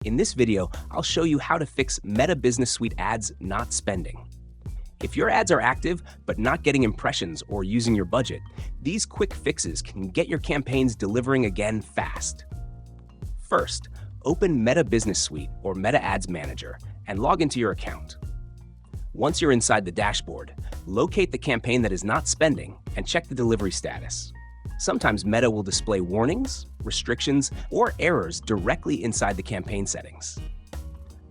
In this video, I'll show you how to fix Meta Business Suite ads not spending. If your ads are active but not getting impressions or using your budget, these quick fixes can get your campaigns delivering again fast. First, open Meta Business Suite or Meta Ads Manager and log into your account. Once you're inside the dashboard, locate the campaign that is not spending and check the delivery status. Sometimes Meta will display warnings, restrictions, or errors directly inside the campaign settings.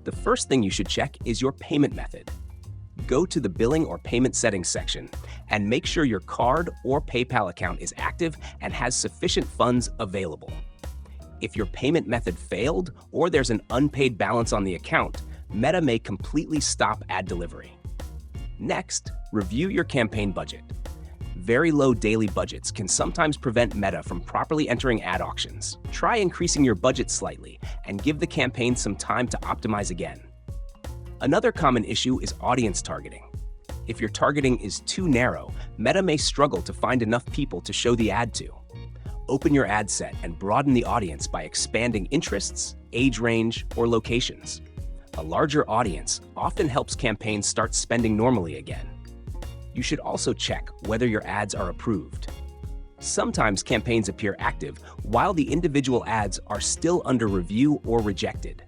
The first thing you should check is your payment method. Go to the Billing or Payment Settings section and make sure your card or PayPal account is active and has sufficient funds available. If your payment method failed or there's an unpaid balance on the account, Meta may completely stop ad delivery. Next, review your campaign budget. Very low daily budgets can sometimes prevent Meta from properly entering ad auctions. Try increasing your budget slightly and give the campaign some time to optimize again. Another common issue is audience targeting. If your targeting is too narrow, Meta may struggle to find enough people to show the ad to. Open your ad set and broaden the audience by expanding interests, age range, or locations. A larger audience often helps campaigns start spending normally again. You should also check whether your ads are approved. Sometimes campaigns appear active while the individual ads are still under review or rejected.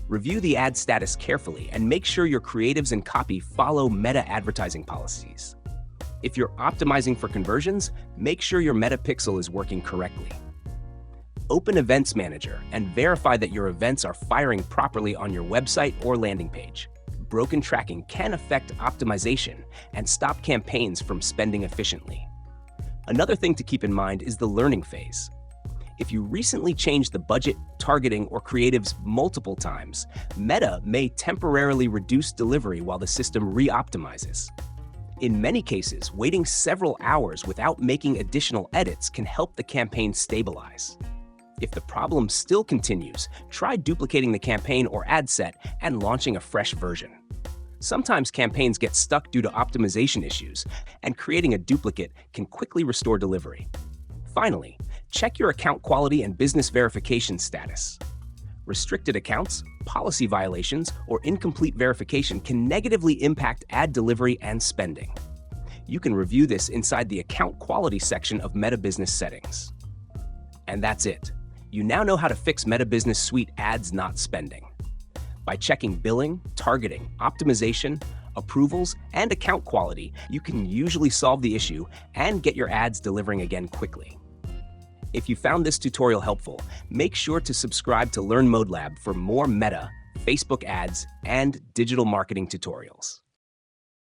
Review the ad status carefully and make sure your creatives and copy follow Meta advertising policies. If you're optimizing for conversions, make sure your Meta pixel is working correctly. Open Events Manager and verify that your events are firing properly on your website or landing page. Broken tracking can affect optimization and stop campaigns from spending efficiently. Another thing to keep in mind is the learning phase. If you recently changed the budget, targeting, or creatives multiple times, Meta may temporarily reduce delivery while the system re-optimizes. In many cases, waiting several hours without making additional edits can help the campaign stabilize. If the problem still continues, try duplicating the campaign or ad set and launching a fresh version. Sometimes campaigns get stuck due to optimization issues, and creating a duplicate can quickly restore delivery. Finally, check your account quality and business verification status. Restricted accounts, policy violations, or incomplete verification can negatively impact ad delivery and spending. You can review this inside the Account Quality section of Meta Business Settings. And that's it. You now know how to fix Meta Business Suite ads not spending. By checking billing, targeting, optimization, approvals, and account quality, you can usually solve the issue and get your ads delivering again quickly. If you found this tutorial helpful, make sure to subscribe to Learn Mode Lab for more Meta, Facebook ads, and digital marketing tutorials.